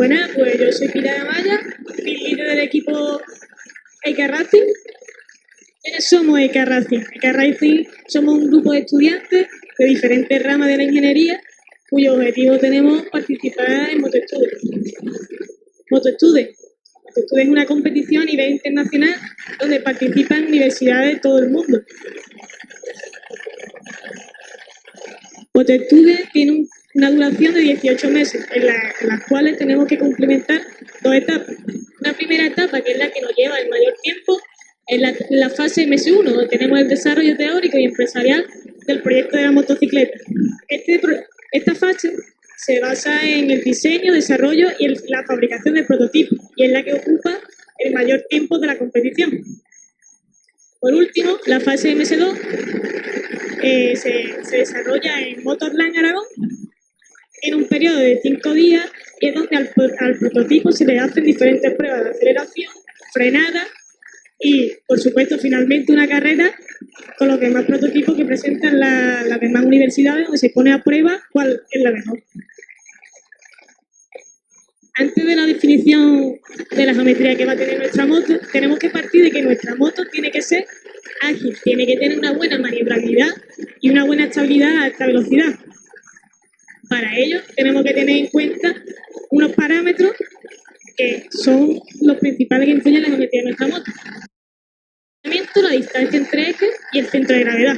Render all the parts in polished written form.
Buenas, pues yo soy Pilar Amaya, líder del equipo EK Racing. ¿Quiénes somos EK Racing? EK Racing somos un grupo de estudiantes de diferentes ramas de la ingeniería cuyo objetivo tenemos participar en MotoStude. MotoStude es una competición a nivel internacional donde participan universidades de todo el mundo. MotoStude tiene una duración de 18 meses, en las cuales tenemos que cumplimentar dos etapas. Una primera etapa, que es la que nos lleva el mayor tiempo, es la fase MS1, donde tenemos el desarrollo teórico y empresarial del proyecto de la motocicleta. Esta fase se basa en el diseño, desarrollo y la fabricación del prototipo, y es la que ocupa el mayor tiempo de la competición. Por último, la fase MS2 se desarrolla en Motorland Aragón en un periodo de 5 días y es donde al prototipo se le hacen diferentes pruebas de aceleración, frenada y, por supuesto, finalmente una carrera con los demás prototipos que presentan las demás universidades, donde se pone a prueba cuál es la mejor. Antes de la definición de la geometría que va a tener nuestra moto, tenemos que partir de que nuestra moto tiene que ser ágil, tiene que tener una buena maniobrabilidad y una buena estabilidad a alta velocidad. Para ello, tenemos que tener en cuenta unos parámetros que son los principales que influyen en la geometría de nuestra moto. La distancia entre ejes y el centro de gravedad.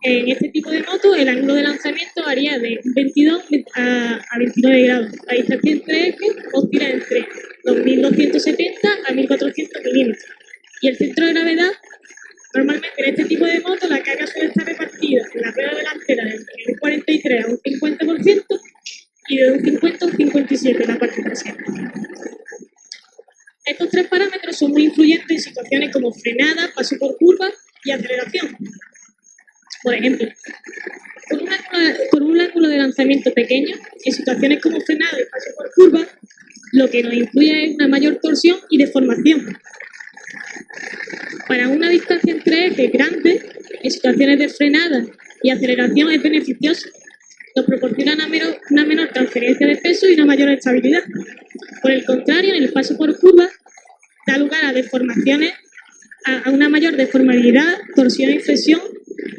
En este tipo de moto, el ángulo de lanzamiento varía de 22 a 29 grados. La distancia entre ejes oscila entre 2.270 a 1.400 milímetros. Y el centro de gravedad, normalmente en este tipo de moto, la carga suele estar repartida en la rueda delantera de un 43 a un 50% y de un 50 a un 57% en la parte trasera. Estos tres parámetros son muy influyentes en situaciones como frenada, paso por curva y aceleración. Por ejemplo, con un ángulo de lanzamiento pequeño, en situaciones como frenada y paso por curva, lo que nos influye es una mayor torsión y deformación. Para una distancia entre ejes grande, en situaciones de frenada y aceleración es beneficioso. Nos proporciona una menor transferencia de peso y una mayor estabilidad. Por el contrario, en el paso por curva, da lugar a deformaciones, a una mayor deformabilidad, torsión y flexión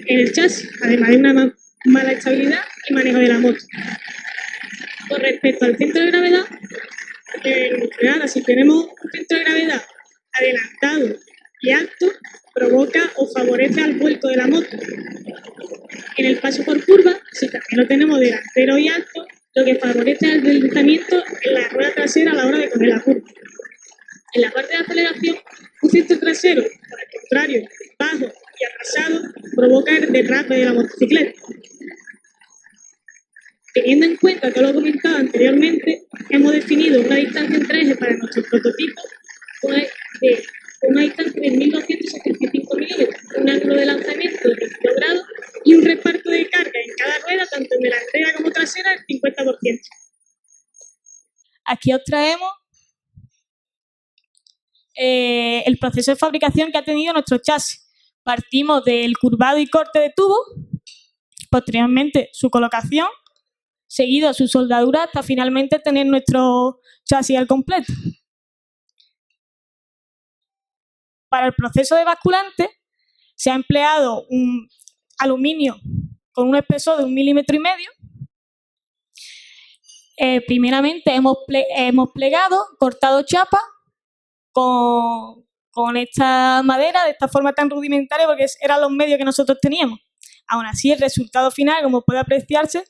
en el chasis, además de una mala estabilidad y manejo de la moto. Con respecto al centro de gravedad, si tenemos un centro de gravedad adelantado y alto, provoca o favorece al vuelco de la moto. En el paso por curva, si también lo tenemos delantero y alto, lo que favorece es el deslizamiento en la rueda trasera a la hora de coger la curva. En la parte de aceleración, un centro trasero, por el contrario, bajo y atrasado, provoca el derrape de la motocicleta. Teniendo en cuenta todo lo comentado anteriormente, hemos definido una distancia entre ejes para nuestro prototipo, una distancia de 1.275 milímetros, un ángulo de lanzamiento de 22 grados y un reparto de carga en cada rueda, tanto en delantera como trasera, del 50%. Aquí os traemos el proceso de fabricación que ha tenido nuestro chasis. Partimos del curvado y corte de tubo, posteriormente su colocación, seguido su soldadura hasta finalmente tener nuestro chasis al completo. Para el proceso de basculante se ha empleado un aluminio con un espesor de 1,5 milímetros. Primeramente hemos plegado, cortado chapa con esta madera de esta forma tan rudimentaria porque eran los medios que nosotros teníamos. Aún así, el resultado final, como puede apreciarse,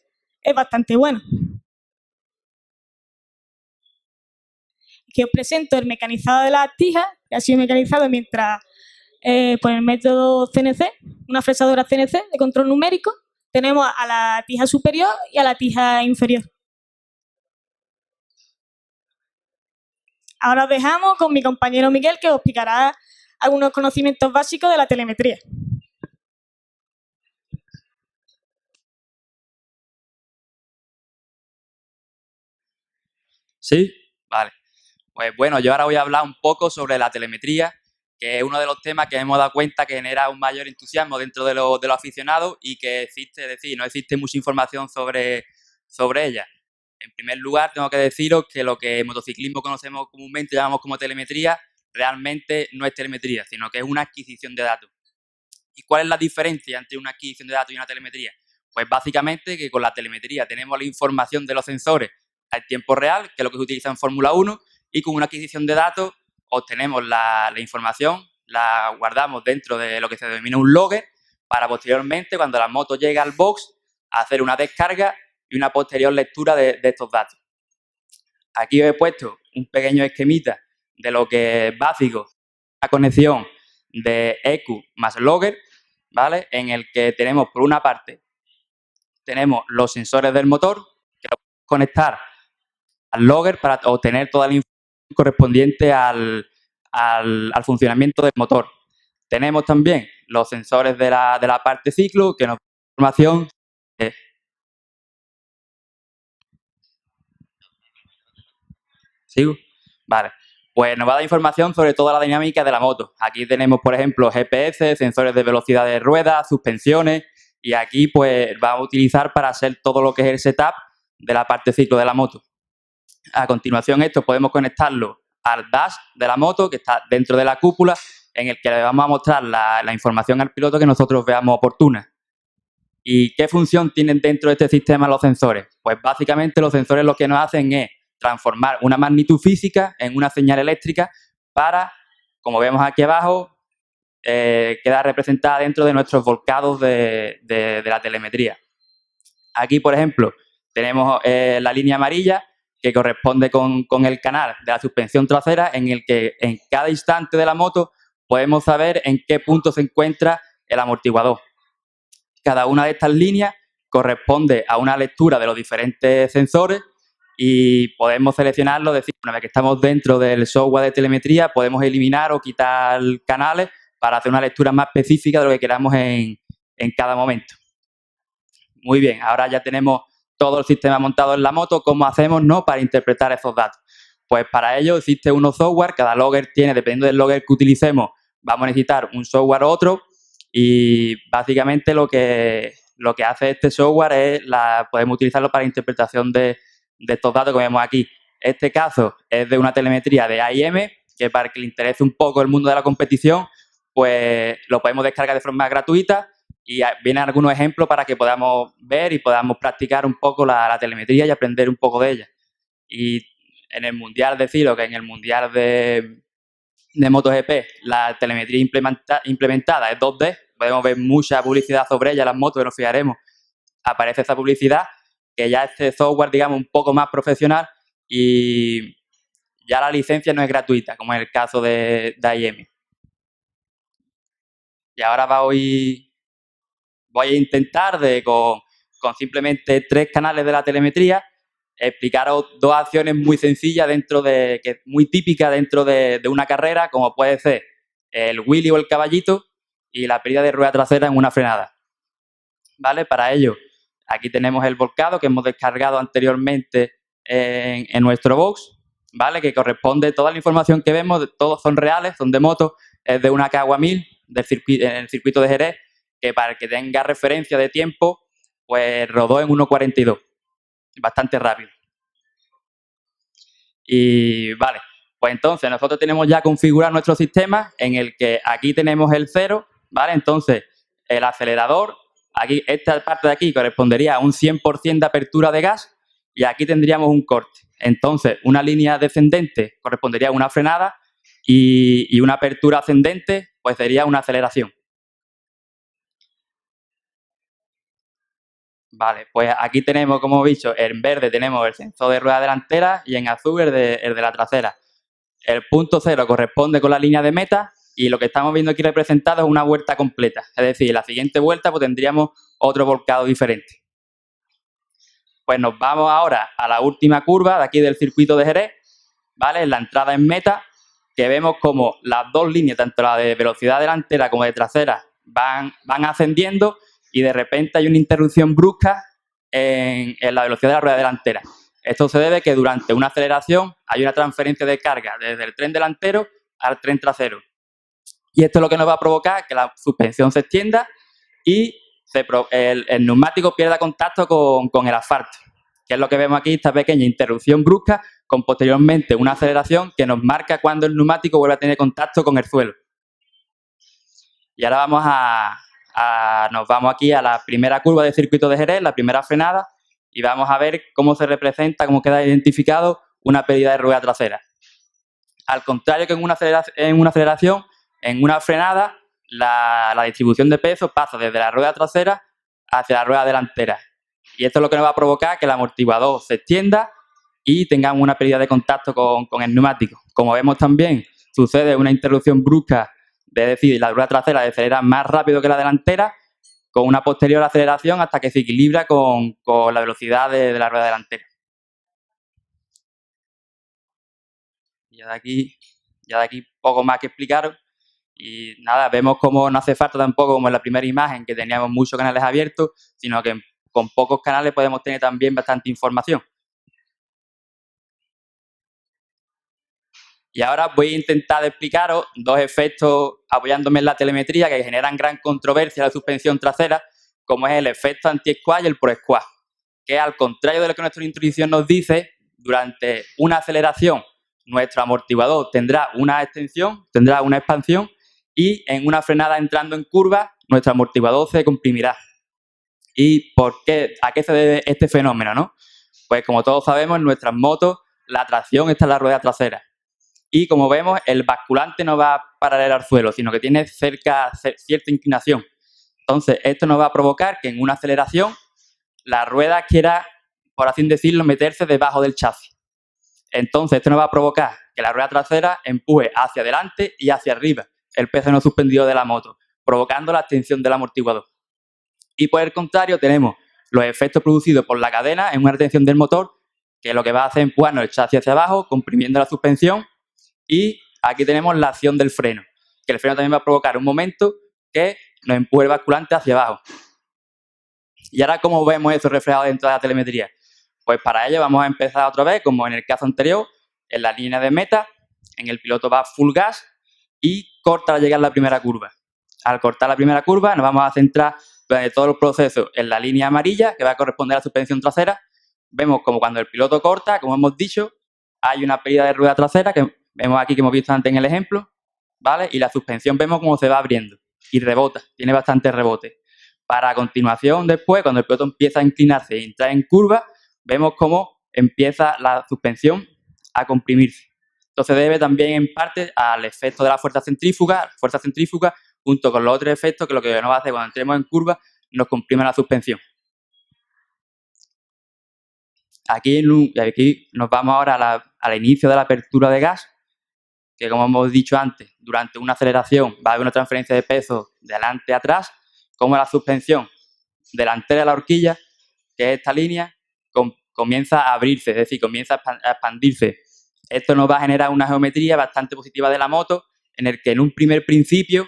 es bastante bueno. Aquí os presento el mecanizado de las tijas, que ha sido mecanizado por el método CNC, una fresadora CNC de control numérico. Tenemos a la tija superior y a la tija inferior. Ahora os dejamos con mi compañero Miguel, que os explicará algunos conocimientos básicos de la telemetría. ¿Sí? Vale. Pues bueno, yo ahora voy a hablar un poco sobre la telemetría, que es uno de los temas que hemos dado cuenta que genera un mayor entusiasmo dentro de los aficionados y que existe, es decir, no existe mucha información sobre ella. En primer lugar, tengo que deciros que lo que en motociclismo conocemos comúnmente, llamamos como telemetría, realmente no es telemetría, sino que es una adquisición de datos. ¿Y cuál es la diferencia entre una adquisición de datos y una telemetría? Pues básicamente que con la telemetría tenemos la información de los sensores en tiempo real, que es lo que se utiliza en Fórmula 1, y con una adquisición de datos obtenemos la información, la guardamos dentro de lo que se denomina un logger, para posteriormente, cuando la moto llega al box, hacer una descarga y una posterior lectura de estos datos. Aquí os he puesto un pequeño esquemita de lo que es básico, la conexión de ECU más logger, ¿vale? En el que tenemos, por una parte, tenemos los sensores del motor, que los podemos conectar al logger para obtener toda la información correspondiente al funcionamiento del motor. Tenemos también los sensores de la parte ciclo, que nos dan información. ¿Sigo? Vale. Pues nos va a dar información sobre toda la dinámica de la moto. Aquí tenemos, por ejemplo, GPS, sensores de velocidad de ruedas, suspensiones, y aquí pues vamos a utilizar para hacer todo lo que es el setup de la parte ciclo de la moto. A continuación, esto podemos conectarlo al dash de la moto, que está dentro de la cúpula, en el que le vamos a mostrar la información al piloto que nosotros veamos oportuna. ¿Y qué función tienen dentro de este sistema los sensores? Pues básicamente los sensores lo que nos hacen es transformar una magnitud física en una señal eléctrica para, como vemos aquí abajo, queda representada dentro de nuestros volcados de la telemetría. Aquí, por ejemplo, tenemos la línea amarilla que corresponde con el canal de la suspensión trasera, en el que en cada instante de la moto podemos saber en qué punto se encuentra el amortiguador. Cada una de estas líneas corresponde a una lectura de los diferentes sensores y podemos seleccionarlo, es decir, una vez que estamos dentro del software de telemetría, podemos eliminar o quitar canales para hacer una lectura más específica de lo que queramos en cada momento. Muy bien, ahora ya tenemos todo el sistema montado en la moto. ¿Cómo hacemos, no, para interpretar esos datos? Pues para ello existe unos software, cada logger tiene, dependiendo del logger que utilicemos, vamos a necesitar un software u otro, y básicamente lo que hace este software es, podemos utilizarlo para interpretación de estos datos que vemos aquí. Este caso es de una telemetría de AIM, que para que le interese un poco el mundo de la competición, pues lo podemos descargar de forma gratuita, y vienen algunos ejemplos para que podamos ver y podamos practicar un poco la telemetría y aprender un poco de ella. Y en el Mundial, deciros que en el Mundial de MotoGP la telemetría implementada es 2D, podemos ver mucha publicidad sobre ella en las motos, que nos fijaremos, aparece esa publicidad, que ya este software, digamos, un poco más profesional, y ya la licencia no es gratuita, como en el caso de AIM. Y ahora voy a intentar, con simplemente 3 canales de la telemetría, explicaros 2 acciones muy sencillas muy típicas dentro de una carrera, como puede ser el wheelie o el caballito y la pérdida de rueda trasera en una frenada. ¿Vale? Para ello, aquí tenemos el volcado que hemos descargado anteriormente en nuestro box, ¿vale? Que corresponde, toda la información que vemos, todos son reales, son de moto, es de una Kawasaki 1000 en el circuito de Jerez, que para que tenga referencia de tiempo, pues rodó en 1.42. Bastante rápido. Y vale, pues entonces nosotros tenemos ya configurado nuestro sistema, en el que aquí tenemos el 0, ¿vale? Entonces, el acelerador, aquí, esta parte de aquí correspondería a un 100% de apertura de gas, y aquí tendríamos un corte. Entonces, una línea descendente correspondería a una frenada, y una apertura ascendente pues sería una aceleración. Vale, pues aquí tenemos, como he dicho, en verde tenemos el sensor de rueda delantera y en azul el de la trasera. El punto 0 corresponde con la línea de meta, y lo que estamos viendo aquí representado es una vuelta completa. Es decir, en la siguiente vuelta pues tendríamos otro volcado diferente. Pues nos vamos ahora a la última curva de aquí del circuito de Jerez, ¿vale? En la entrada en meta, que vemos como las 2 líneas, tanto la de velocidad delantera como de trasera, van ascendiendo, y de repente hay una interrupción brusca en la velocidad de la rueda delantera. Esto se debe a que durante una aceleración hay una transferencia de carga desde el tren delantero al tren trasero. Y esto es lo que nos va a provocar que la suspensión se extienda y el neumático pierda contacto con el asfalto. que es lo que vemos aquí, esta pequeña interrupción brusca con posteriormente una aceleración que nos marca cuando el neumático vuelve a tener contacto con el suelo. Y ahora nos vamos aquí a la primera curva del circuito de Jerez, la primera frenada, y vamos a ver cómo se representa, cómo queda identificado una pérdida de rueda trasera. Al contrario que en una aceleración, en una frenada, la distribución de peso pasa desde la rueda trasera hacia la rueda delantera. Y esto es lo que nos va a provocar que el amortiguador se extienda y tengamos una pérdida de contacto con el neumático. Como vemos también, sucede una interrupción brusca, es decir, la rueda trasera acelera más rápido que la delantera, con una posterior aceleración hasta que se equilibra con la velocidad de la rueda delantera. Ya de aquí poco más que explicaros. Y nada, vemos cómo no hace falta tampoco, como en la primera imagen, que teníamos muchos canales abiertos, sino que con pocos canales podemos tener también bastante información. Y ahora voy a intentar explicaros dos efectos apoyándome en la telemetría que generan gran controversia en la suspensión trasera, como es el efecto anti-squash y el pro-squash, que al contrario de lo que nuestra introducción nos dice, durante una aceleración nuestro amortiguador tendrá una extensión, tendrá una expansión, y en una frenada entrando en curva, nuestro amortiguador se comprimirá. ¿Y por qué? ¿A qué se debe este fenómeno, no? Pues como todos sabemos, en nuestras motos la tracción está en la rueda trasera. Y como vemos, el basculante no va paralelo al suelo, sino que tiene cierta inclinación. Entonces, esto nos va a provocar que en una aceleración la rueda quiera, por así decirlo, meterse debajo del chasis. Entonces, esto nos va a provocar que la rueda trasera empuje hacia adelante y hacia arriba el peso no suspendido de la moto, provocando la extensión del amortiguador. Y por el contrario, tenemos los efectos producidos por la cadena en una retención del motor, que lo que va a hacer es empujarnos el chasis hacia abajo, comprimiendo la suspensión. Y aquí tenemos la acción del freno, que el freno también va a provocar un momento que nos empuje el basculante hacia abajo. Y ahora, ¿cómo vemos eso reflejado dentro de la telemetría? Pues para ello vamos a empezar otra vez, como en el caso anterior, en la línea de meta, en el piloto va full gas y corta al llegar a la primera curva. Al cortar la primera curva nos vamos a centrar durante todo el proceso en la línea amarilla, que va a corresponder a la suspensión trasera. Vemos como cuando el piloto corta, como hemos dicho, hay una pérdida de rueda trasera, que vemos aquí que hemos visto antes en el ejemplo, ¿vale? Y la suspensión vemos cómo se va abriendo y rebota, tiene bastante rebote. Para a continuación, después, cuando el piloto empieza a inclinarse y entrar en curva, vemos cómo empieza la suspensión a comprimirse. Esto se debe también en parte al efecto de la fuerza centrífuga junto con los otros efectos que lo que nos va a hacer cuando entremos en curva nos comprime la suspensión. Aquí nos vamos ahora al inicio de la apertura de gas, que como hemos dicho antes, durante una aceleración va a haber una transferencia de peso de adelante a atrás, como la suspensión delantera de la horquilla, que es esta línea, comienza a abrirse, es decir, comienza a expandirse. Esto nos va a generar una geometría bastante positiva de la moto, en el que en un primer principio,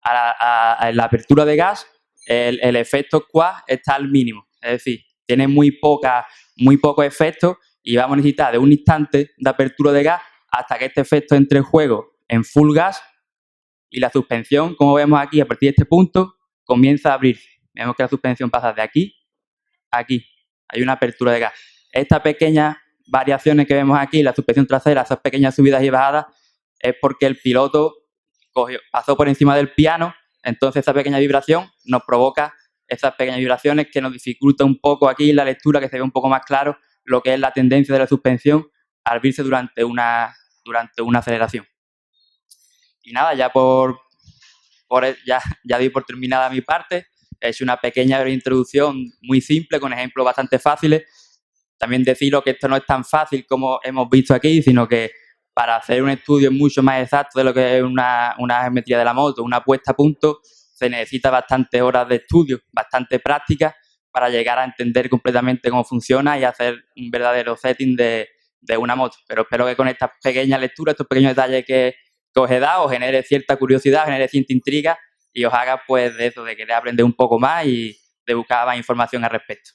en la apertura de gas, el efecto squash está al mínimo, es decir, tiene muy poco efecto y vamos a necesitar de un instante de apertura de gas hasta que este efecto entre en juego en full gas y la suspensión, como vemos aquí, a partir de este punto, comienza a abrirse. Vemos que la suspensión pasa de aquí a aquí. Hay una apertura de gas. Estas pequeñas variaciones que vemos aquí, la suspensión trasera, esas pequeñas subidas y bajadas, es porque el piloto pasó por encima del piano, entonces esa pequeña vibración nos provoca esas pequeñas vibraciones que nos dificulta un poco aquí la lectura, que se ve un poco más claro lo que es la tendencia de la suspensión al abrirse durante una aceleración. Y nada, ya ya doy por terminada mi parte. He hecho una pequeña introducción muy simple, con ejemplos bastante fáciles. También deciros que esto no es tan fácil como hemos visto aquí, sino que para hacer un estudio mucho más exacto de lo que es una geometría de la moto, una puesta a punto, se necesita bastantes horas de estudio, bastante práctica, para llegar a entender completamente cómo funciona y hacer un verdadero setting de una moto. Pero espero que con estas pequeñas lecturas, estos pequeños detalles que os he dado, os genere cierta curiosidad, genere cierta intriga y os haga pues de eso, de querer aprender un poco más y de buscar más información al respecto.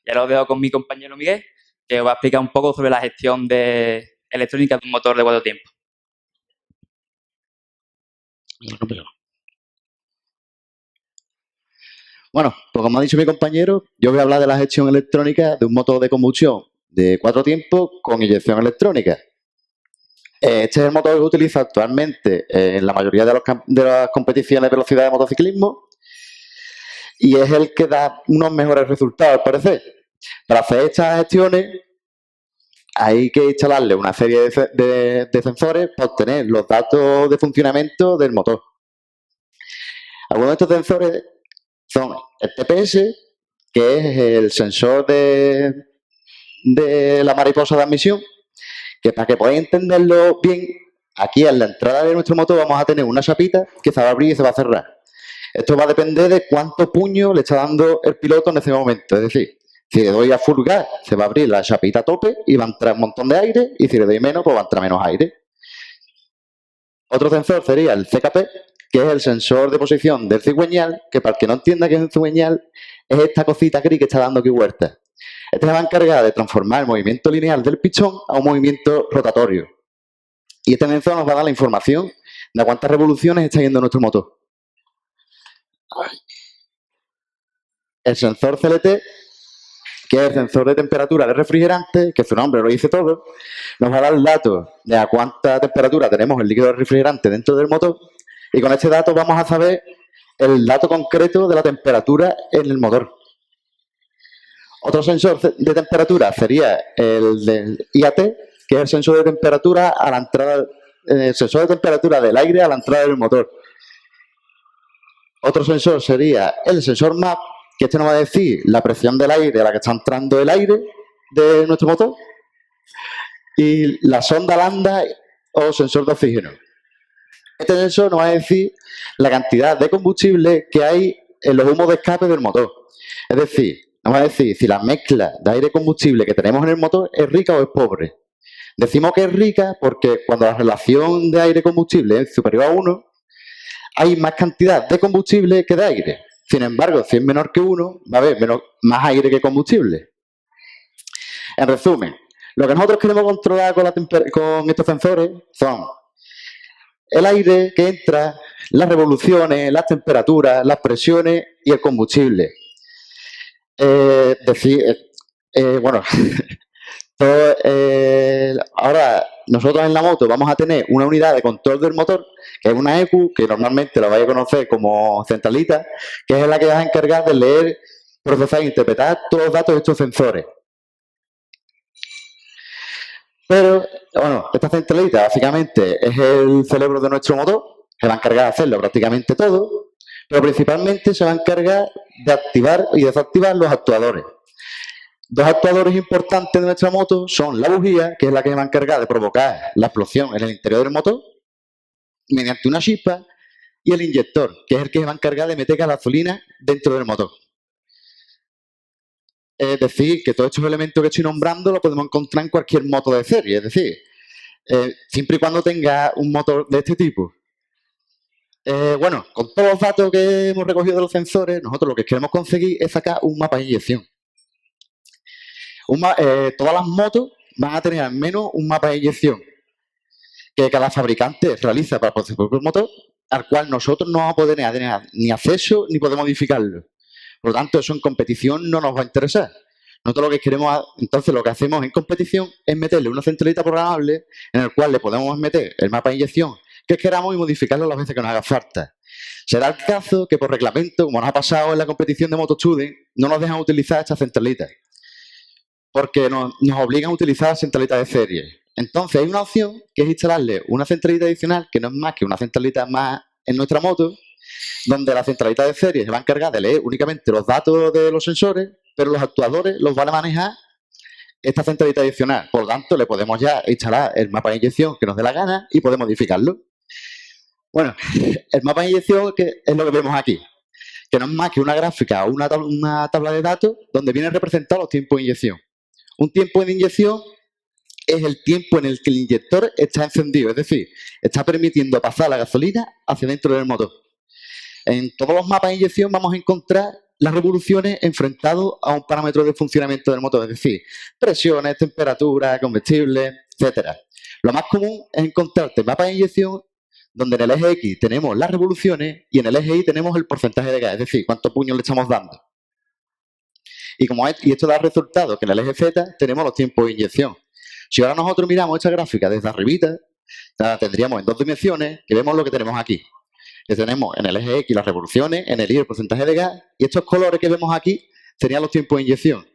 Ya lo dejo con mi compañero Miguel, que os va a explicar un poco sobre la gestión de electrónica de un motor de 4 tiempos. Bueno, pues como ha dicho mi compañero, yo voy a hablar de la gestión electrónica de un motor de combustión de 4 tiempos con inyección electrónica. Este es el motor que se utiliza actualmente en la mayoría de las competiciones de velocidad de motociclismo y es el que da unos mejores resultados, al parecer. Para hacer estas gestiones hay que instalarle una serie de sensores para obtener los datos de funcionamiento del motor. Algunos de estos sensores son el TPS, que es el sensor de la mariposa de admisión, que para que podáis entenderlo bien, aquí en la entrada de nuestro motor vamos a tener una chapita que se va a abrir y se va a cerrar. Esto va a depender de cuánto puño le está dando el piloto en ese momento. Es decir, si le doy a full gas, se va a abrir la chapita a tope y va a entrar un montón de aire, y si le doy menos, pues va a entrar menos aire. Otro sensor sería el CKP, que es el sensor de posición del cigüeñal, que para el que no entienda qué es un cigüeñal, es esta cosita gris que está dando aquí vuelta. Este se va a encargar de transformar el movimiento lineal del pistón a un movimiento rotatorio. Y este sensor nos va a dar la información de a cuántas revoluciones está yendo nuestro motor. El sensor CLT, que es el sensor de temperatura del refrigerante, que su nombre lo dice todo, nos va a dar el dato de a cuánta temperatura tenemos el líquido del refrigerante dentro del motor, y con este dato vamos a saber el dato concreto de la temperatura en el motor. Otro sensor de temperatura sería el del IAT, que es el sensor de temperatura a la entrada, el sensor de temperatura del aire a la entrada del motor. Otro sensor sería el sensor MAP, que este nos va a decir la presión del aire a la que está entrando el aire de nuestro motor. Y la sonda lambda o sensor de oxígeno. Este sensor nos va a decir la cantidad de combustible que hay en los humos de escape del motor. Es decir, nos va a decir si la mezcla de aire-combustible que tenemos en el motor es rica o es pobre. Decimos que es rica porque cuando la relación de aire-combustible es superior a 1, hay más cantidad de combustible que de aire. Sin embargo, si es menor que 1, va a haber más aire que combustible. En resumen, lo que nosotros queremos controlar con estos sensores son el aire que entra, las revoluciones, las temperaturas, las presiones y el combustible. Ahora nosotros en la moto vamos a tener una unidad de control del motor, que es una ECU, que normalmente la vais a conocer como centralita, que es la que va a encargar de leer, procesar e interpretar todos los datos de estos sensores. Pero, bueno, esta centralita básicamente es el cerebro de nuestro motor, se va a encargar de hacerlo prácticamente todo, pero principalmente se va a encargar de activar y desactivar los actuadores. Dos actuadores importantes de nuestra moto son la bujía, que es la que va a encargar de provocar la explosión en el interior del motor, mediante una chispa, y el inyector, que es el que va a encargar de meter gasolina dentro del motor. Es decir, que todos estos elementos que estoy nombrando los podemos encontrar en cualquier moto de serie, es decir, siempre y cuando tenga un motor de este tipo. Bueno, con todos los datos que hemos recogido de los sensores, nosotros lo que queremos conseguir es sacar un mapa de inyección. Todas las motos van a tener al menos un mapa de inyección que cada fabricante realiza para su propio motor, al cual nosotros no vamos a poder tener ni acceso ni poder modificarlo. Por lo tanto, eso en competición no nos va a interesar. Nosotros lo que queremos, entonces lo que hacemos en competición es meterle una centralita programable en el cual le podemos meter el mapa de inyección que queramos y modificarlo las veces que nos haga falta. Será el caso que por reglamento, como nos ha pasado en la competición de MotoStudent, no nos dejan utilizar estas centralitas, porque nos obligan a utilizar centralitas de serie. Entonces hay una opción que es instalarle una centralita adicional, que no es más que una centralita más en nuestra moto, donde la centralita de serie se va a encargar de leer únicamente los datos de los sensores, pero los actuadores los van a manejar esta centralita adicional. Por lo tanto, le podemos ya instalar el mapa de inyección que nos dé la gana y podemos modificarlo. Bueno, el mapa de inyección que es lo que vemos aquí, que no es más que una gráfica o una tabla de datos donde vienen representados los tiempos de inyección. Un tiempo de inyección es el tiempo en el que el inyector está encendido, es decir, está permitiendo pasar la gasolina hacia dentro del motor. En todos los mapas de inyección vamos a encontrar las revoluciones enfrentadas a un parámetro de funcionamiento del motor, es decir, presiones, temperatura, combustible, etc. Lo más común es encontrarte mapas de inyección donde en el eje X tenemos las revoluciones y en el eje Y tenemos el porcentaje de gas, es decir, cuántos puños le estamos dando. Y esto da resultado que en el eje Z tenemos los tiempos de inyección. Si ahora nosotros miramos esta gráfica desde arribita, la tendríamos en 2 dimensiones, que vemos lo que tenemos aquí. Que tenemos en el eje X las revoluciones, en el Y el porcentaje de gas, y estos colores que vemos aquí serían los tiempos de inyección.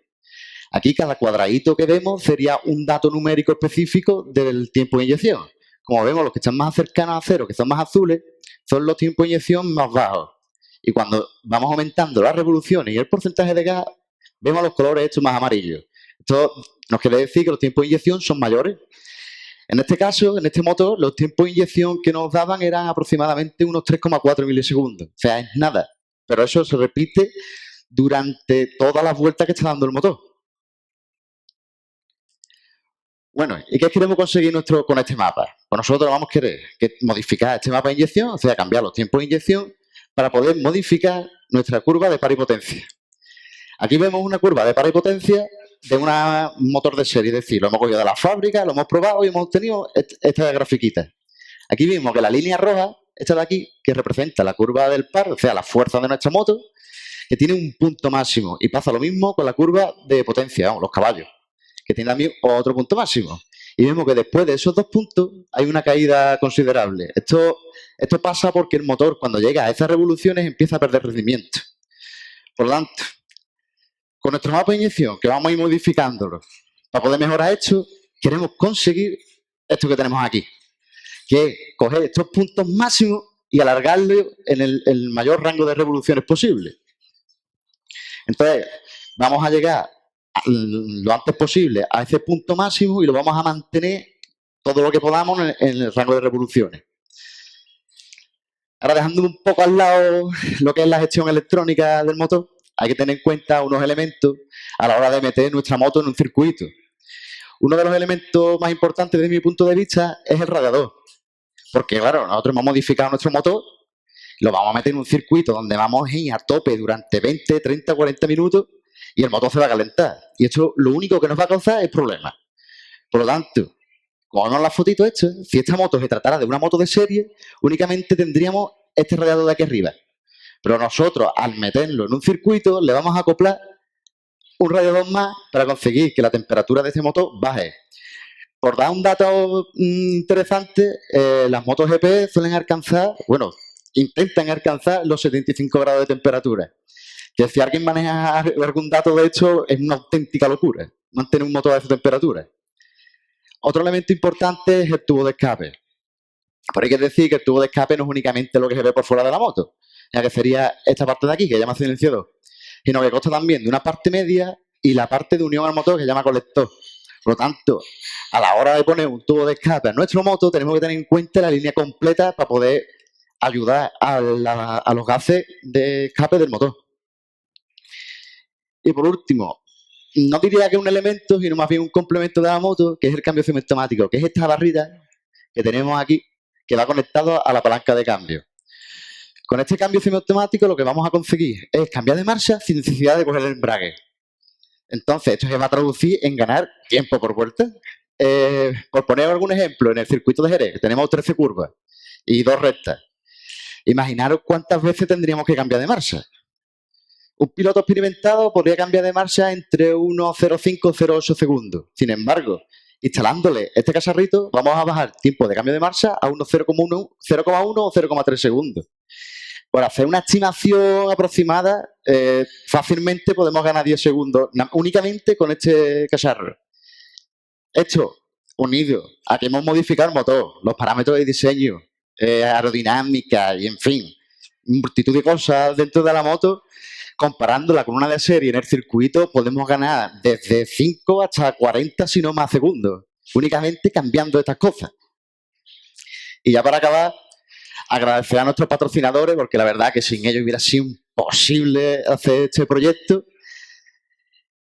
Aquí cada cuadradito que vemos sería un dato numérico específico del tiempo de inyección. Como vemos, los que están más cercanos a cero, que son más azules, son los tiempos de inyección más bajos. Y cuando vamos aumentando las revoluciones y el porcentaje de gas, vemos los colores estos más amarillos. Esto nos quiere decir que los tiempos de inyección son mayores. En este caso, en este motor, los tiempos de inyección que nos daban eran aproximadamente unos 3,4 milisegundos. O sea, es nada. Pero eso se repite durante todas las vueltas que está dando el motor. Bueno, ¿y qué queremos conseguir con este mapa? Pues nosotros vamos a querer modificar este mapa de inyección, o sea, cambiar los tiempos de inyección para poder modificar nuestra curva de par y potencia. Aquí vemos una curva de par y potencia de un motor de serie, es decir, lo hemos cogido de la fábrica, lo hemos probado y hemos obtenido esta grafiquita. Aquí vemos que la línea roja, esta de aquí, que representa la curva del par, o sea, la fuerza de nuestra moto, que tiene un punto máximo. Y pasa lo mismo con la curva de potencia, vamos, los caballos, que tiene también otro punto máximo. Y vemos que después de esos 2 puntos hay una caída considerable. Esto pasa porque el motor, cuando llega a esas revoluciones, empieza a perder rendimiento. Por lo tanto, con nuestro mapa de inyección, que vamos a ir modificándolo para poder mejorar esto, queremos conseguir esto que tenemos aquí, que es coger estos puntos máximos y alargarlo en el mayor rango de revoluciones posible. Entonces, vamos a llegar lo antes posible a ese punto máximo y lo vamos a mantener todo lo que podamos en el rango de revoluciones. Ahora, dejando un poco al lado lo que es la gestión electrónica del motor, hay que tener en cuenta unos elementos a la hora de meter nuestra moto en un circuito. Uno de los elementos más importantes desde mi punto de vista es el radiador. Porque, claro, nosotros hemos modificado nuestro motor, lo vamos a meter en un circuito donde vamos a ir a tope durante 20, 30, 40 minutos y el motor se va a calentar. Y esto lo único que nos va a causar es problemas. Por lo tanto, como vemos en la fotito esta, si esta moto se tratara de una moto de serie, únicamente tendríamos este radiador de aquí arriba. Pero nosotros, al meterlo en un circuito, le vamos a acoplar un radiador más para conseguir que la temperatura de este motor baje. Por dar un dato interesante, las motos GP suelen alcanzar, bueno, intentan alcanzar los 75 grados de temperatura. Que si alguien maneja algún dato de hecho, es una auténtica locura mantener un motor a esa temperatura. Otro elemento importante es el tubo de escape. Pero hay que decir que el tubo de escape no es únicamente lo que se ve por fuera de la moto, ya que sería esta parte de aquí, que se llama silenciador, sino que consta también de una parte media y la parte de unión al motor que se llama colector. Por lo tanto, a la hora de poner un tubo de escape a nuestra moto, tenemos que tener en cuenta la línea completa para poder ayudar a los gases de escape del motor. Y por último, no diría que es un elemento, sino más bien un complemento de la moto, que es el cambio semiautomático, que es esta barrita que tenemos aquí, que va conectado a la palanca de cambio. Con este cambio semiautomático lo que vamos a conseguir es cambiar de marcha sin necesidad de coger el embrague. Entonces, esto se va a traducir en ganar tiempo por vuelta. Por poner algún ejemplo, en el circuito de Jerez tenemos 13 curvas y 2 rectas. Imaginaros cuántas veces tendríamos que cambiar de marcha. Un piloto experimentado podría cambiar de marcha entre 1,05 y 0,8 segundos. Sin embargo, instalándole este cacharrito, vamos a bajar tiempo de cambio de marcha a unos 0,1 o 0,3 segundos. Por hacer una estimación aproximada, fácilmente podemos ganar 10 segundos únicamente con este cacharro. Esto, unido a que hemos modificado el motor, los parámetros de diseño, aerodinámica y, en fin, multitud de cosas dentro de la moto, comparándola con una de serie en el circuito, podemos ganar desde 5 hasta 40, si no más segundos, únicamente cambiando estas cosas. Y ya para acabar, agradecer a nuestros patrocinadores, porque la verdad que sin ellos hubiera sido imposible hacer este proyecto.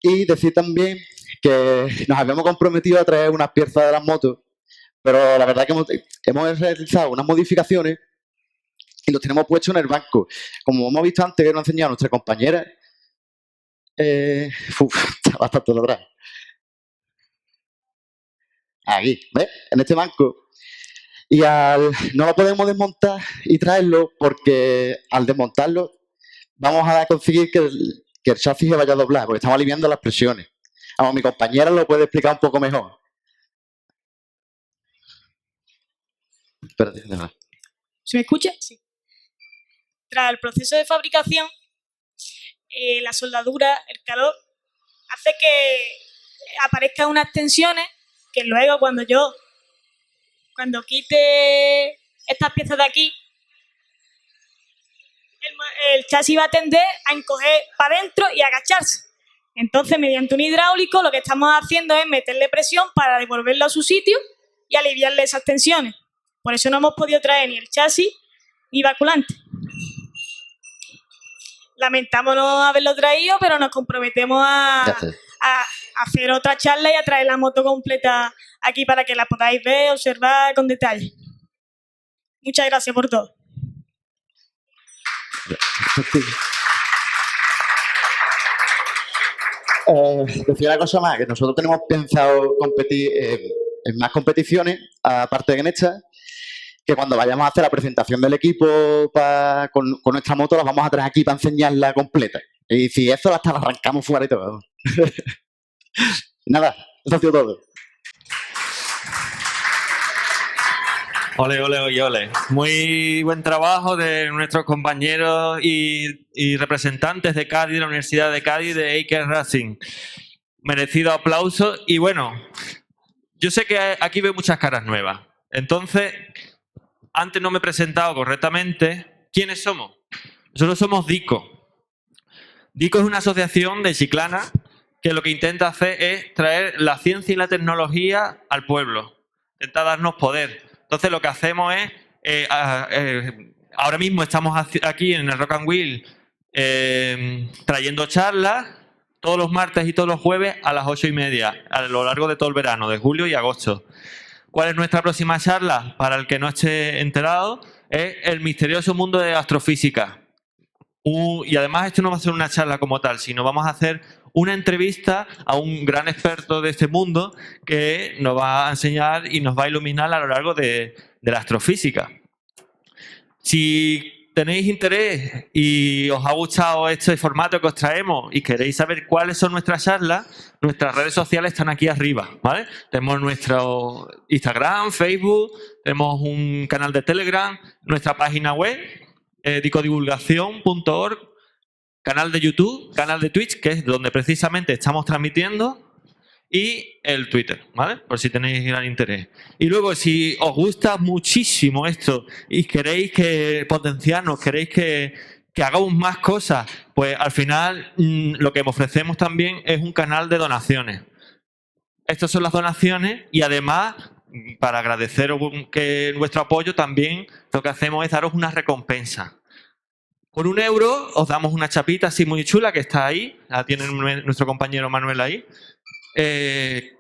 Y decir también que nos habíamos comprometido a traer unas piezas de las motos, pero la verdad que hemos realizado unas modificaciones y los tenemos puestos en el banco. Como hemos visto antes que nos ha enseñado nuestra compañera, está bastante atrás. Aquí, ¿ves? En este banco. Y no lo podemos desmontar y traerlo porque al desmontarlo vamos a conseguir que el chasis se vaya a doblar, porque estamos aliviando las presiones. Vamos, mi compañera lo puede explicar un poco mejor. Espérate, nada. ¿Se me escucha? Sí. Tras el proceso de fabricación, la soldadura, el calor, hace que aparezcan unas tensiones que luego cuando quite estas piezas de aquí, el chasis va a tender a encoger para adentro y a agacharse. Entonces, mediante un hidráulico, lo que estamos haciendo es meterle presión para devolverlo a su sitio y aliviarle esas tensiones. Por eso no hemos podido traer ni el chasis ni basculante. Lamentamos no haberlo traído, pero nos comprometemos a hacer otra charla y a traer la moto completa aquí para que la podáis ver, observar con detalle. Muchas gracias por todo. Decía una cosa más, que nosotros tenemos pensado competir en más competiciones, aparte de en esta, que cuando vayamos a hacer la presentación del equipo con nuestra moto, la vamos a traer aquí para enseñarla completa. Y si eso, hasta la arrancamos fuera y todo. Nada, eso ha sido todo. Ole, ole, ole, ole. Muy buen trabajo de nuestros compañeros y representantes de Cádiz, de la Universidad de Cádiz, de Eiker Racing. Merecido aplauso. Y bueno, yo sé que aquí veo muchas caras nuevas. Entonces, antes no me he presentado correctamente. ¿Quiénes somos? Nosotros somos DICO. DICO es una asociación de Chiclana que lo que intenta hacer es traer la ciencia y la tecnología al pueblo. Intenta darnos poder. Entonces lo que hacemos es, ahora mismo estamos aquí en el Rock and Wheel trayendo charlas todos los martes y todos los jueves a las 8:30 a lo largo de todo el verano, de julio y agosto. ¿Cuál es nuestra próxima charla? Para el que no esté enterado, es el misterioso mundo de astrofísica. Y además esto no va a ser una charla como tal, sino vamos a hacer una entrevista a un gran experto de este mundo que nos va a enseñar y nos va a iluminar a lo largo de la astrofísica. Si tenéis interés y os ha gustado este formato que os traemos y queréis saber cuáles son nuestras charlas, nuestras redes sociales están aquí arriba, ¿vale? Tenemos nuestro Instagram, Facebook, tenemos un canal de Telegram, nuestra página web, dicodivulgación.org, canal de YouTube, canal de Twitch, que es donde precisamente estamos transmitiendo, y el Twitter, ¿vale? Por si tenéis gran interés. Y luego, si os gusta muchísimo esto y queréis potenciarnos, queréis que hagamos más cosas, pues al final lo que ofrecemos también es un canal de donaciones. Estas son las donaciones y además, para agradeceros vuestro apoyo, también lo que hacemos es daros una recompensa. Por €1 os damos una chapita así muy chula que está ahí, la tiene nuestro compañero Manuel ahí,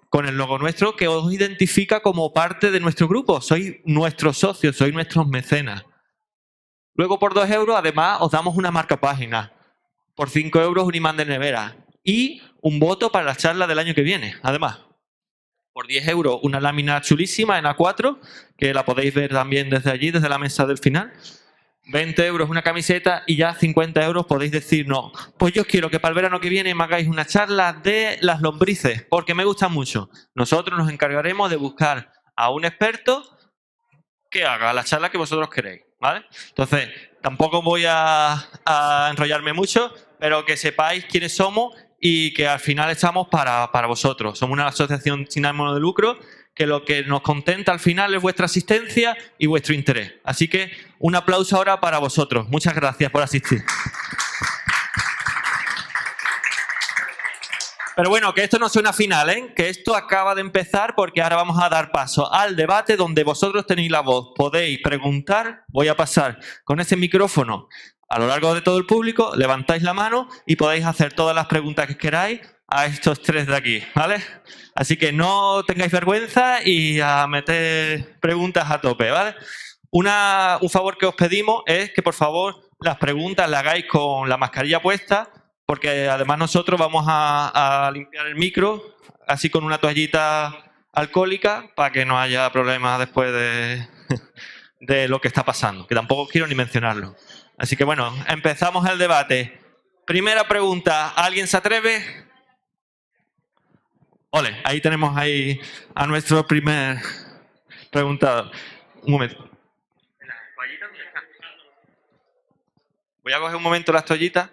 con el logo nuestro que os identifica como parte de nuestro grupo. Sois nuestros socios, sois nuestros mecenas. Luego por €2 además os damos una marcapágina. Por €5 un imán de nevera y un voto para la charla del año que viene, además. Por €10 una lámina chulísima en A4 que la podéis ver también desde allí, desde la mesa del final. €20 una camiseta y ya €50 podéis decir no. Pues yo quiero que para el verano que viene me hagáis una charla de las lombrices, porque me gustan mucho. Nosotros nos encargaremos de buscar a un experto que haga la charla que vosotros queréis, ¿vale? Entonces, tampoco voy a enrollarme mucho, pero que sepáis quiénes somos y que al final estamos para vosotros. Somos una asociación sin ánimo de lucro que lo que nos contenta al final es vuestra asistencia y vuestro interés. Así que un aplauso ahora para vosotros. Muchas gracias por asistir. Pero bueno, que esto no suena final, ¿eh? Que esto acaba de empezar porque ahora vamos a dar paso al debate donde vosotros tenéis la voz. Podéis preguntar, voy a pasar con ese micrófono a lo largo de todo el público, levantáis la mano y podéis hacer todas las preguntas que queráis a estos tres de aquí, ¿vale? Así que no tengáis vergüenza y a meter preguntas a tope, ¿vale? Un favor que os pedimos es que por favor las preguntas las hagáis con la mascarilla puesta, porque además nosotros vamos a limpiar el micro así con una toallita alcohólica para que no haya problemas después de lo que está pasando, que tampoco quiero ni mencionarlo. Así que bueno, empezamos el debate. Primera pregunta, ¿alguien se atreve? Ole, ahí tenemos ahí a nuestro primer preguntador. Un momento. Voy a coger un momento las toallitas.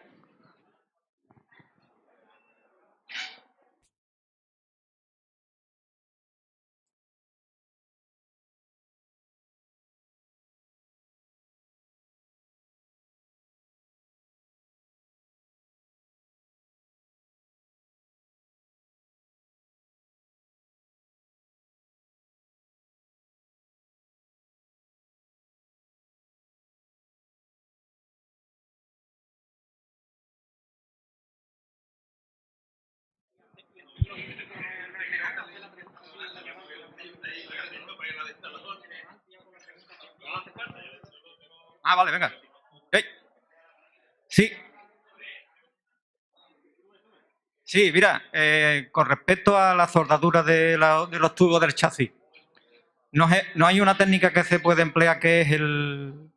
Ah, vale, venga. ¡Ey! Sí. Sí, mira, con respecto a la soldadura de los tubos del chasis, ¿no hay una técnica que se puede emplear que es el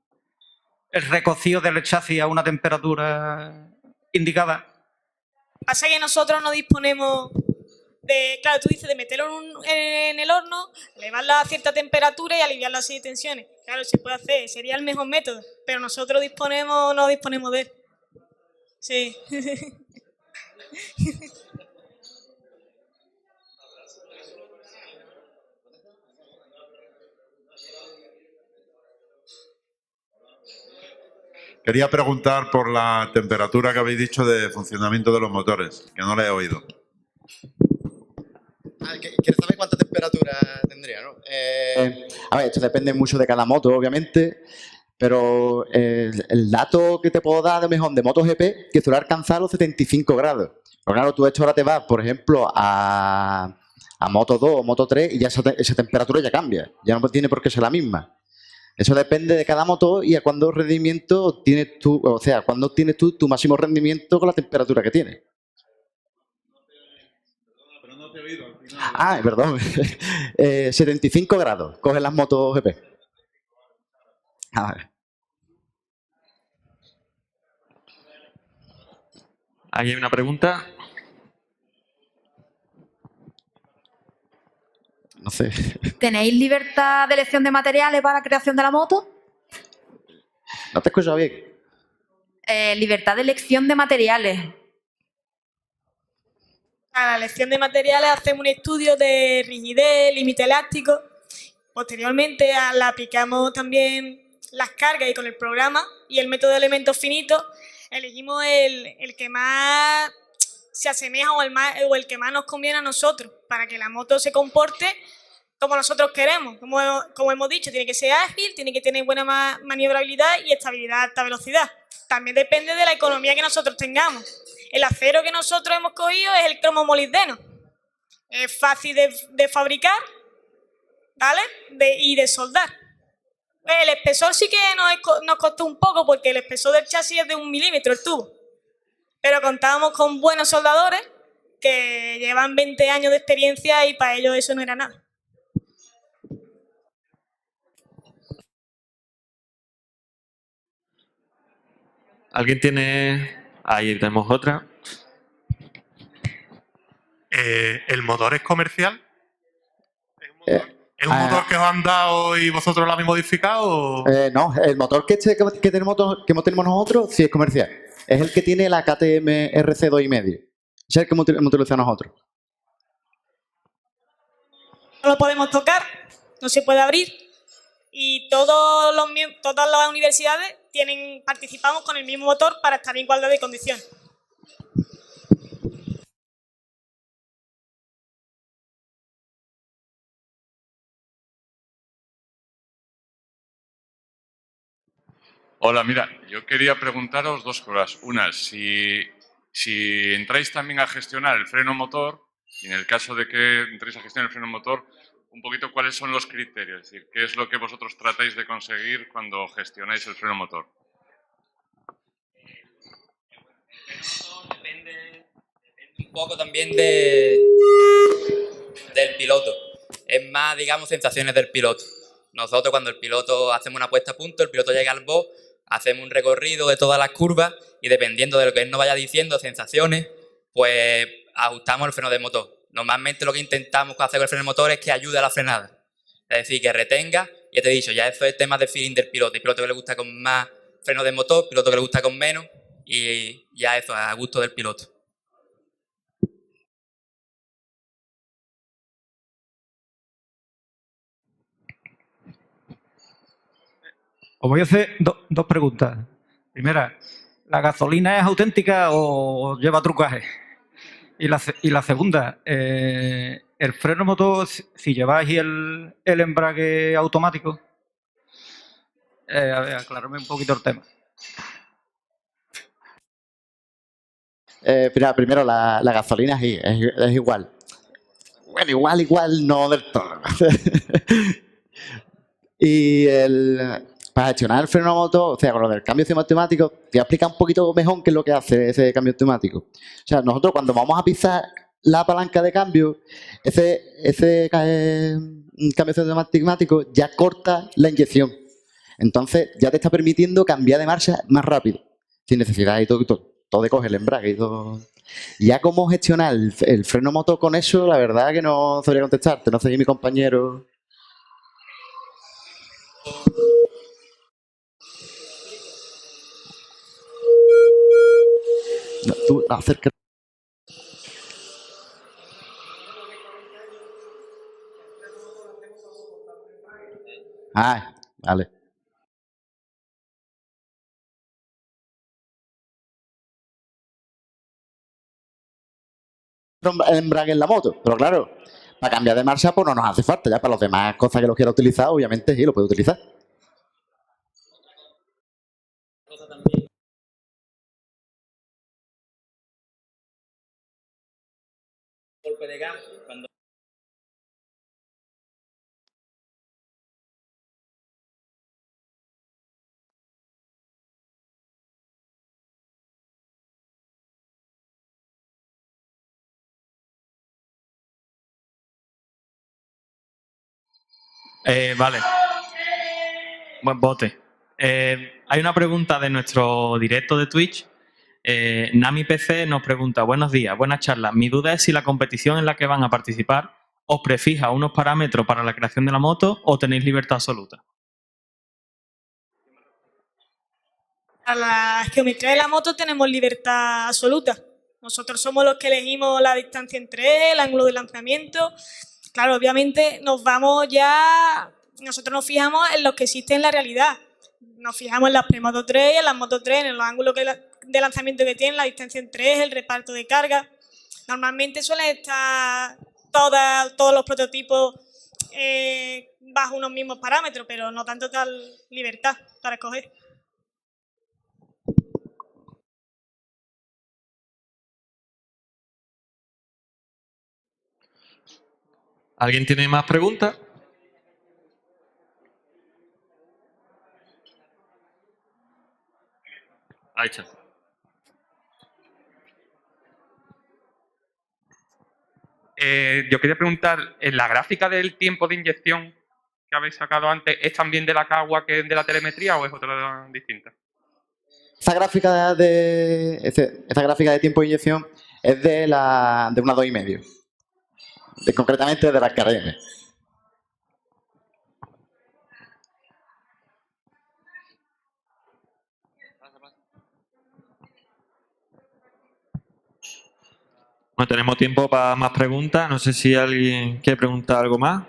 recocido del chasis a una temperatura indicada? Pasa que nosotros no disponemos de, claro, tú dices de meterlo en el horno, elevarlo a cierta temperatura y aliviar las 6 tensiones. Claro, se puede hacer, sería el mejor método, pero nosotros no disponemos de él. Sí. Quería preguntar por la temperatura que habéis dicho de funcionamiento de los motores, que no la he oído. ¿Quieres saber cuánta temperatura tendría, no? A ver, esto depende mucho de cada moto, obviamente, pero el dato que te puedo dar de mejor de MotoGP que suele alcanzar los 75 grados. Pero claro, tú esto ahora te vas, por ejemplo, a Moto 2 o Moto 3 y ya esa temperatura ya cambia. Ya no tiene por qué ser la misma. Eso depende de cada moto y a cuándo rendimiento tienes tú, o sea, cuándo tienes tú tu máximo rendimiento con la temperatura que tienes. Pero no te he oído al final. Ah, perdón. 75 grados, cogen las motos GP. A ver. Ahí hay una pregunta. No sé. ¿Tenéis libertad de elección de materiales para la creación de la moto? No te escucho bien. Libertad de elección de materiales. A la elección de materiales hacemos un estudio de rigidez, límite elástico. Posteriormente la aplicamos también las cargas y con el programa y el método de elementos finitos elegimos el que más se asemeja o el que más nos conviene a nosotros para que la moto se comporte como nosotros queremos. Como hemos dicho, tiene que ser ágil, tiene que tener buena maniobrabilidad y estabilidad a alta velocidad. También depende de la economía que nosotros tengamos. El acero que nosotros hemos cogido es el cromo molibdeno. Es fácil de fabricar, ¿vale? Y de soldar. El espesor sí que nos costó un poco porque el espesor del chasis es de 1 milímetro el tubo. Pero contábamos con buenos soldadores que llevan 20 años de experiencia y para ellos eso no era nada. ¿Alguien tiene...? Ahí tenemos otra. ¿El motor es comercial? ¿Es un motor que os han dado y vosotros lo habéis modificado? No, el motor que tenemos nosotros sí es comercial. Es el que tiene la KTM RC 2,5. Es el que hemos utilizado nosotros. No lo podemos tocar, no se puede abrir y todas las universidades participamos con el mismo motor para estar en igualdad de condiciones. Hola, mira, yo quería preguntaros 2 cosas. Una, si entráis también a gestionar el freno motor, y en el caso de que entréis a gestionar el freno motor, un poquito cuáles son los criterios, es decir, qué es lo que vosotros tratáis de conseguir cuando gestionáis el freno motor. Depende un poco también del piloto. Es más, digamos, sensaciones del piloto. Nosotros cuando el piloto hacemos una puesta a punto, el piloto llega al box, hacemos un recorrido de todas las curvas y dependiendo de lo que él nos vaya diciendo, sensaciones, pues ajustamos el freno de motor. Normalmente lo que intentamos hacer con el freno de motor es que ayude a la frenada. Es decir, que retenga, ya te he dicho, ya eso es tema de feeling del piloto. Hay piloto que le gusta con más freno de motor, piloto que le gusta con menos y ya eso, a gusto del piloto. Os voy a hacer dos preguntas. Primera, ¿la gasolina es auténtica o lleva trucaje? Y la segunda, el freno motor, si lleváis el embrague automático, a ver, aclararme un poquito el tema. Primero, la gasolina sí, es igual. Bueno, igual no del todo. Y para gestionar el freno a motor, o sea, con lo del cambio automático, te voy a explicar un poquito mejor qué es lo que hace ese cambio automático. O sea, nosotros cuando vamos a pisar la palanca de cambio, ese cambio automático ya corta la inyección. Entonces, ya te está permitiendo cambiar de marcha más rápido, sin necesidad y todo de coger el embrague y todo. Ya cómo gestionar el freno motor con eso, la verdad que no sabría contestarte. No sé si mi compañero... No, tú acércate. Ah, vale. El embrague en la moto, pero claro, para cambiar de marcha pues no nos hace falta. Ya para las demás cosas que lo quiera utilizar, obviamente sí, lo puede utilizar. Golpe de gas, cuando... Vale. Buen bote. Hay una pregunta de nuestro directo de Twitch. Nami PC nos pregunta: buenos días, buenas charlas. Mi duda es si la competición en la que van a participar os prefija unos parámetros para la creación de la moto o tenéis libertad absoluta. A la geometría de la moto tenemos libertad absoluta. Nosotros somos los que elegimos la distancia entre el ángulo de lanzamiento. Claro, obviamente nosotros nos fijamos en lo que existe en la realidad. Nos fijamos en las Premoto 3, en las Moto 3, en los ángulos de lanzamiento que tienen, la distancia entre ejes, el reparto de carga. Normalmente suelen estar todos los prototipos bajo unos mismos parámetros, pero no tanto tal libertad para escoger. ¿Alguien tiene más preguntas? Ahí está. Yo quería preguntar, ¿en la gráfica del tiempo de inyección que habéis sacado antes es también de la Cagua que de la telemetría o es otra distinta? Esta gráfica de tiempo de inyección es de una 2,5. Concretamente de la KRM. Bueno, tenemos tiempo para más preguntas. No sé si alguien quiere preguntar algo más.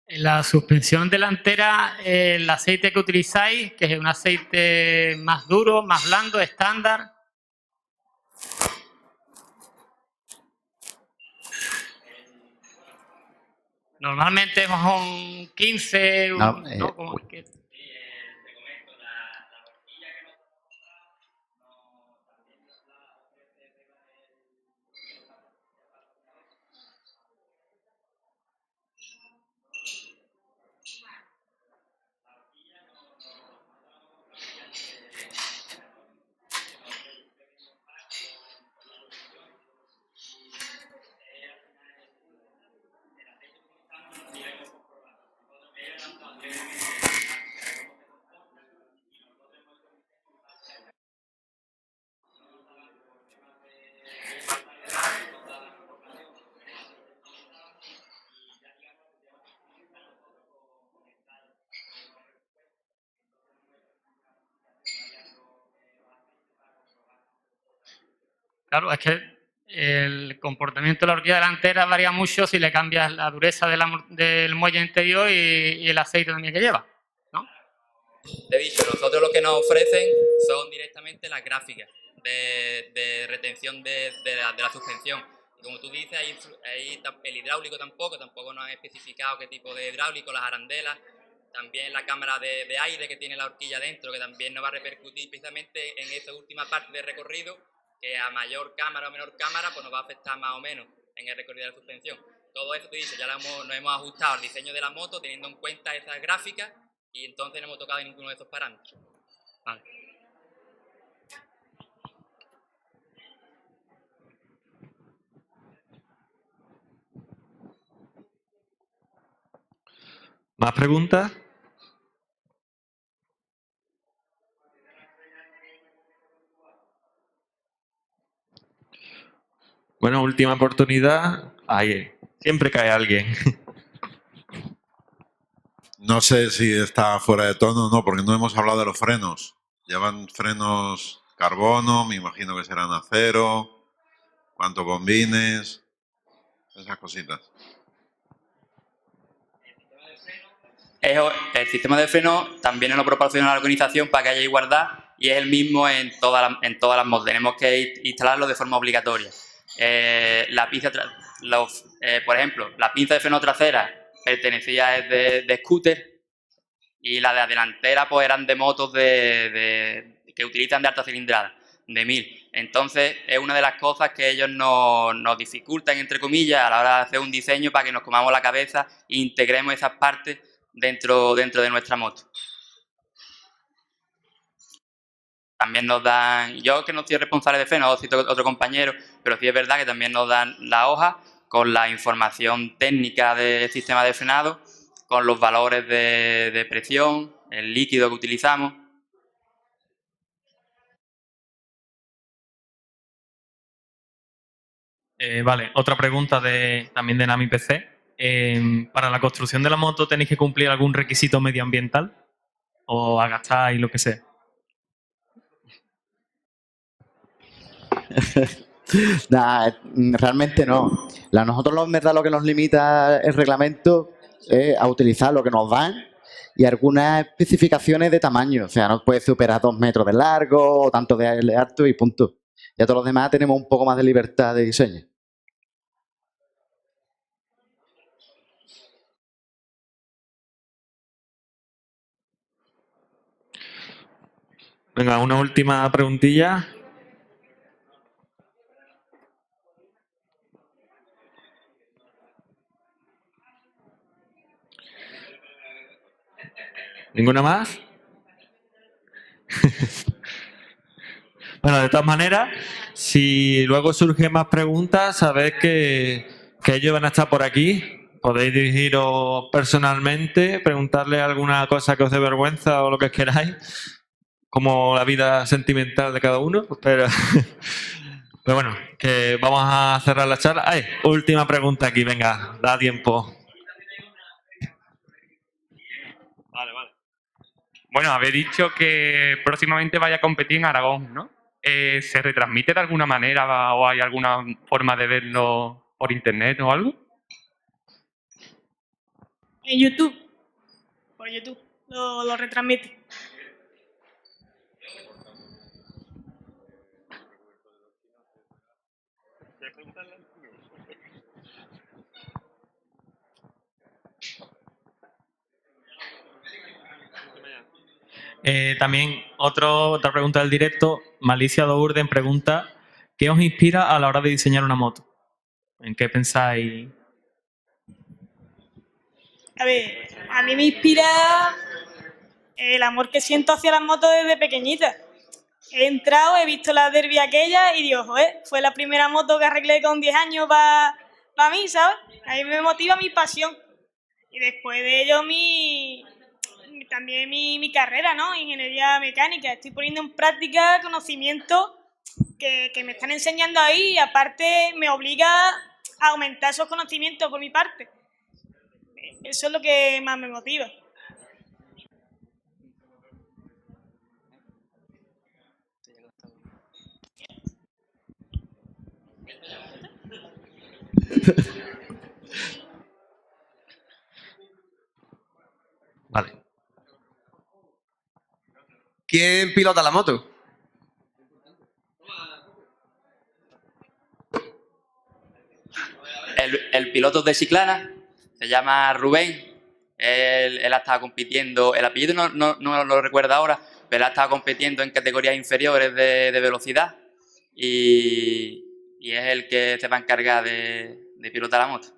En la suspensión delantera, el aceite que utilizáis, que es un aceite más duro, más blando, estándar. Normalmente es un 15, ¿no? Como que... Claro, es que el comportamiento de la horquilla delantera varía mucho si le cambias la dureza del muelle interior y el aceite también que lleva, ¿no? Te he dicho, nosotros lo que nos ofrecen son directamente las gráficas de retención de la suspensión. Y como tú dices, el hidráulico tampoco nos han especificado qué tipo de hidráulico, las arandelas, también la cámara de aire que tiene la horquilla dentro, que también nos va a repercutir precisamente en esa última parte del recorrido, que a mayor cámara o menor cámara pues nos va a afectar más o menos en el recorrido de la suspensión. Todo eso, te dice, ya nos hemos ajustado al diseño de la moto teniendo en cuenta esas gráficas y entonces no hemos tocado ninguno de esos parámetros. Vale. ¿Más preguntas? Bueno, última oportunidad. Ahí, siempre cae alguien. No sé si está fuera de tono o no, porque no hemos hablado de los frenos. Llevan frenos carbono, me imagino que serán acero, cuántos bombines, esas cositas. El sistema de freno también nos lo proporciona la organización para que haya igualdad y es el mismo en todas las motos. Tenemos que instalarlo de forma obligatoria. Por ejemplo, la pinza de freno trasera pertenecía de scooter y la de delantera pues eran de motos que utilizan de alta cilindrada, de 1000. Entonces es una de las cosas que ellos nos dificultan, entre comillas, a la hora de hacer un diseño para que nos comamos la cabeza e integremos esas partes dentro de nuestra moto. También nos dan, yo que no soy responsable de freno, otro compañero, pero sí es verdad que también nos dan la hoja con la información técnica del sistema de frenado, con los valores de presión, el líquido que utilizamos. Vale, otra pregunta también de Nami PC. ¿Para la construcción de la moto tenéis que cumplir algún requisito medioambiental? ¿O agastáis lo que sea? Nah, realmente no. Nosotros en verdad lo que nos limita el reglamento es a utilizar lo que nos dan y algunas especificaciones de tamaño. O sea, no puede superar 2 metros de largo o tanto de alto y punto. Ya todos los demás tenemos un poco más de libertad de diseño. Venga, una última preguntilla. ¿Ninguna más? Bueno, de todas maneras, si luego surgen más preguntas, sabed que ellos van a estar por aquí. Podéis dirigiros personalmente, preguntarle alguna cosa que os dé vergüenza o lo que queráis, como la vida sentimental de cada uno, pero bueno, que vamos a cerrar la charla. ¡Ay! Última pregunta aquí, venga, da tiempo. Vale. Bueno, habéis dicho que próximamente vaya a competir en Aragón, ¿no? ¿Se retransmite de alguna manera o hay alguna forma de verlo por internet o algo? En YouTube. Por YouTube lo retransmite. También otra pregunta del directo. Malicia Dourden pregunta: ¿qué os inspira a la hora de diseñar una moto? ¿En qué pensáis? A ver, a mí me inspira el amor que siento hacia las motos desde pequeñita. He entrado, he visto la Derby aquella y digo, joder, fue la primera moto que arreglé con 10 años para mí, ¿sabes? A mí me motiva mi pasión. Y después de ello también mi carrera, ¿no? Ingeniería mecánica. Estoy poniendo en práctica conocimientos que me están enseñando ahí y aparte me obliga a aumentar esos conocimientos por mi parte. Eso es lo que más me motiva. Vale. ¿Quién pilota la moto? El piloto de Chiclana se llama Rubén. Él ha estado compitiendo, el apellido no lo recuerdo ahora, pero ha estado compitiendo en categorías inferiores de velocidad y es el que se va a encargar de pilotar la moto.